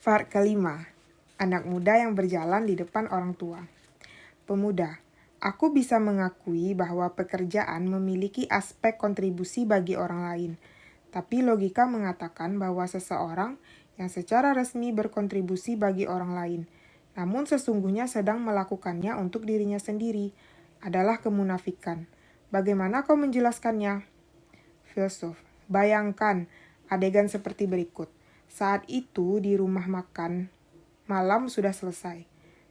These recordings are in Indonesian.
Part kelima, anak muda yang berjalan di depan orang tua. Pemuda, aku bisa mengakui bahwa pekerjaan memiliki aspek kontribusi bagi orang lain, tapi logika mengatakan bahwa seseorang yang secara resmi berkontribusi bagi orang lain, namun sesungguhnya sedang melakukannya untuk dirinya sendiri, adalah kemunafikan. Bagaimana kau menjelaskannya? Filsuf, bayangkan adegan seperti berikut. Saat itu di rumah makan, malam sudah selesai,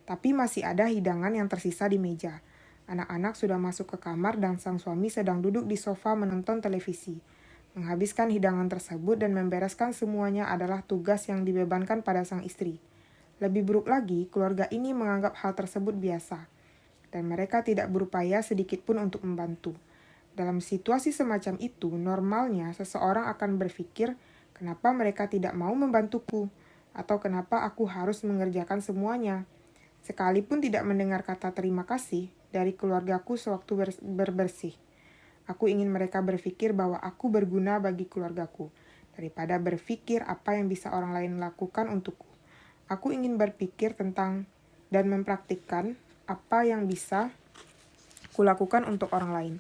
tapi masih ada hidangan yang tersisa di meja. Anak-anak sudah masuk ke kamar dan sang suami sedang duduk di sofa menonton televisi. Menghabiskan hidangan tersebut dan membereskan semuanya adalah tugas yang dibebankan pada sang istri. Lebih buruk lagi, keluarga ini menganggap hal tersebut biasa, dan mereka tidak berupaya sedikit pun untuk membantu. Dalam situasi semacam itu, normalnya seseorang akan berpikir, kenapa mereka tidak mau membantuku? Atau kenapa aku harus mengerjakan semuanya? Sekalipun tidak mendengar kata terima kasih dari keluargaku sewaktu berbersih. Aku ingin mereka berpikir bahwa aku berguna bagi keluargaku, daripada berpikir apa yang bisa orang lain lakukan untukku. Aku ingin berpikir tentang dan mempraktikkan apa yang bisa kulakukan untuk orang lain.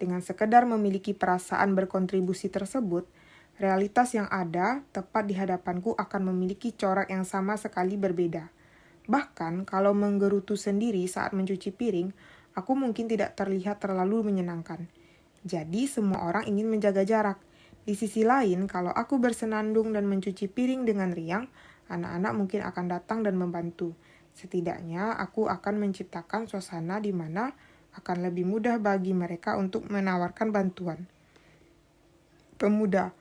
Dengan sekedar memiliki perasaan berkontribusi tersebut, realitas yang ada tepat di hadapanku akan memiliki corak yang sama sekali berbeda. Bahkan kalau menggerutu sendiri saat mencuci piring, aku mungkin tidak terlihat terlalu menyenangkan. Jadi semua orang ingin menjaga jarak. Di sisi lain, kalau aku bersenandung dan mencuci piring dengan riang, anak-anak mungkin akan datang dan membantu. Setidaknya aku akan menciptakan suasana di mana akan lebih mudah bagi mereka untuk menawarkan bantuan. Pemuda,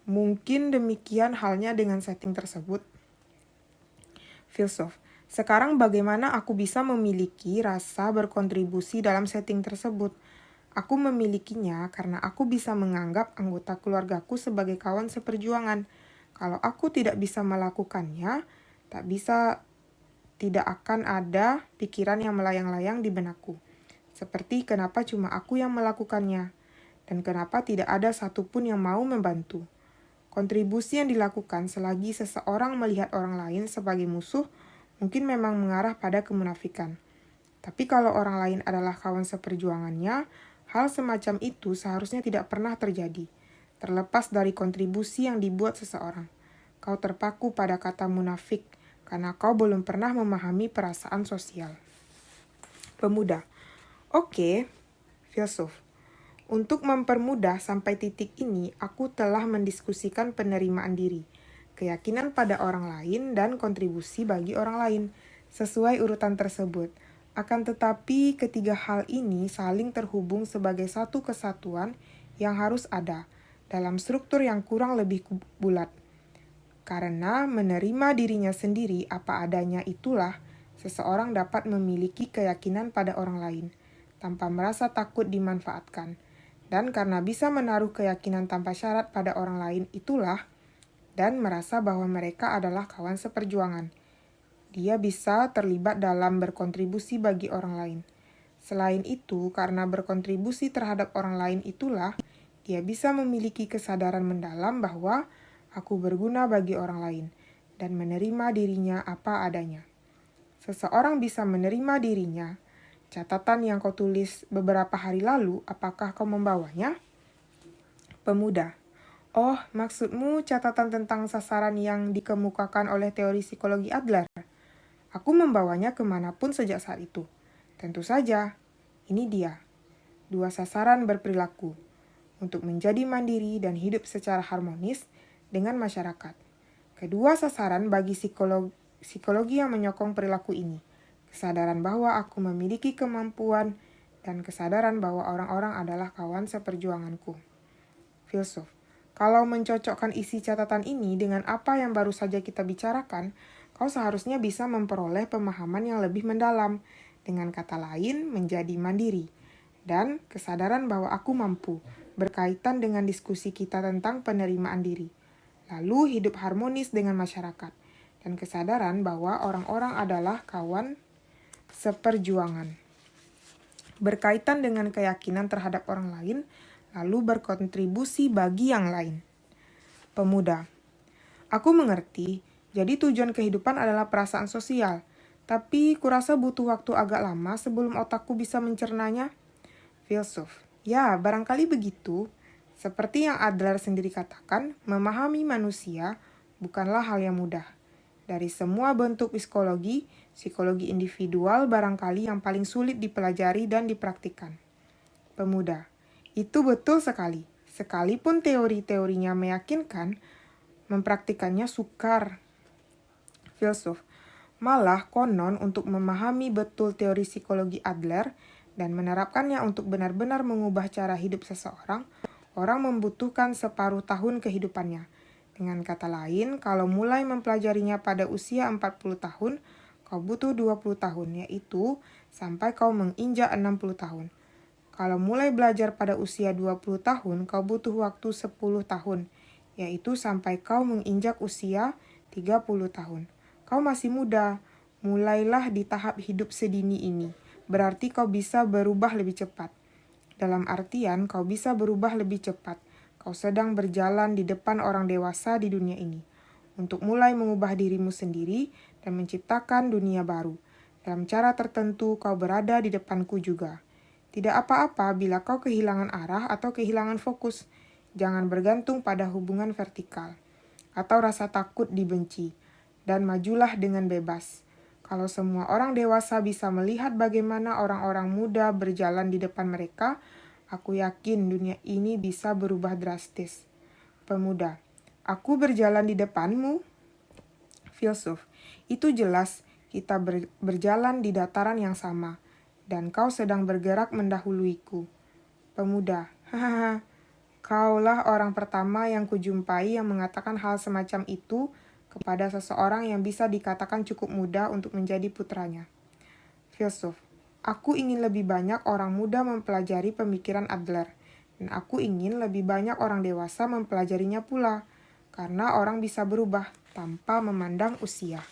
mungkin demikian halnya dengan setting tersebut. Filsuf, sekarang bagaimana aku bisa memiliki rasa berkontribusi dalam setting tersebut? Aku memilikinya karena aku bisa menganggap anggota keluargaku sebagai kawan seperjuangan. Kalau aku tidak bisa melakukannya, tidak akan ada pikiran yang melayang-layang di benakku. Seperti kenapa cuma aku yang melakukannya, dan kenapa tidak ada satupun yang mau membantu. Kontribusi yang dilakukan selagi seseorang melihat orang lain sebagai musuh mungkin memang mengarah pada kemunafikan. Tapi kalau orang lain adalah kawan seperjuangannya, hal semacam itu seharusnya tidak pernah terjadi, terlepas dari kontribusi yang dibuat seseorang. Kau terpaku pada kata munafik, karena kau belum pernah memahami perasaan sosial. Pemuda, oke, filsuf. Untuk mempermudah sampai titik ini, aku telah mendiskusikan penerimaan diri, keyakinan pada orang lain, dan kontribusi bagi orang lain, sesuai urutan tersebut. Akan tetapi, ketiga hal ini saling terhubung sebagai satu kesatuan yang harus ada, dalam struktur yang kurang lebih bulat. Karena menerima dirinya sendiri apa adanya itulah, seseorang dapat memiliki keyakinan pada orang lain, tanpa merasa takut dimanfaatkan. Dan karena bisa menaruh keyakinan tanpa syarat pada orang lain itulah, dan merasa bahwa mereka adalah kawan seperjuangan, dia bisa terlibat dalam berkontribusi bagi orang lain. Selain itu, karena berkontribusi terhadap orang lain itulah, dia bisa memiliki kesadaran mendalam bahwa aku berguna bagi orang lain, dan menerima dirinya apa adanya. Seseorang bisa menerima dirinya. Catatan yang kau tulis beberapa hari lalu, apakah kau membawanya? Pemuda, oh, maksudmu catatan tentang sasaran yang dikemukakan oleh teori psikologi Adler? Aku membawanya kemanapun sejak saat itu. Tentu saja, ini dia. 2 sasaran berperilaku, untuk menjadi mandiri dan hidup secara harmonis dengan masyarakat. Kedua sasaran bagi psikologi yang menyokong perilaku ini. Kesadaran bahwa aku memiliki kemampuan dan kesadaran bahwa orang-orang adalah kawan seperjuanganku. Filsuf, kalau mencocokkan isi catatan ini dengan apa yang baru saja kita bicarakan, kau seharusnya bisa memperoleh pemahaman yang lebih mendalam, dengan kata lain menjadi mandiri, dan kesadaran bahwa aku mampu, berkaitan dengan diskusi kita tentang penerimaan diri. Lalu hidup harmonis dengan masyarakat, dan kesadaran bahwa orang-orang adalah kawan seperjuangan. Berkaitan dengan keyakinan terhadap orang lain, lalu berkontribusi bagi yang lain. Pemuda, aku mengerti, Jadi tujuan kehidupan adalah perasaan sosial. Tapi kurasa butuh waktu agak lama sebelum otakku bisa mencernanya. Filsuf. Ya, barangkali begitu. Seperti yang Adler sendiri katakan, memahami manusia bukanlah hal yang mudah. Dari semua bentuk psikologi, psikologi individual barangkali yang paling sulit dipelajari dan dipraktikkan. Pemuda. Itu betul sekali. Sekalipun teori-teorinya meyakinkan, mempraktikannya sukar. Filsuf. Malah konon untuk memahami betul teori psikologi Adler dan menerapkannya untuk benar-benar mengubah cara hidup seseorang, orang membutuhkan separuh tahun kehidupannya. Dengan kata lain, kalau mulai mempelajarinya pada usia 40 tahun, kau butuh 20 tahun, yaitu sampai kau menginjak 60 tahun. Kalau mulai belajar pada usia 20 tahun, kau butuh waktu 10 tahun, yaitu sampai kau menginjak usia 30 tahun. Kau masih muda, mulailah di tahap hidup sedini ini. Berarti kau bisa berubah lebih cepat. Dalam artian, kau bisa berubah lebih cepat. Kau sedang berjalan di depan orang dewasa di dunia ini. Untuk mulai mengubah dirimu sendiri dan menciptakan dunia baru. Dalam cara tertentu, kau berada di depanku juga. Tidak apa-apa bila kau kehilangan arah atau kehilangan fokus. Jangan bergantung pada hubungan vertikal atau rasa takut dibenci. Dan majulah dengan bebas. Kalau semua orang dewasa bisa melihat bagaimana orang-orang muda berjalan di depan mereka, aku yakin dunia ini bisa berubah drastis. Pemuda. Aku berjalan di depanmu? Filsuf. Itu jelas kita berjalan di dataran yang sama, dan kau sedang bergerak mendahuluiku. Pemuda. Hahaha. Kaulah orang pertama yang kujumpai yang mengatakan hal semacam itu kepada seseorang yang bisa dikatakan cukup muda untuk menjadi putranya. Filsuf. Aku ingin lebih banyak orang muda mempelajari pemikiran Adler, dan aku ingin lebih banyak orang dewasa mempelajarinya pula, karena orang bisa berubah tanpa memandang usia.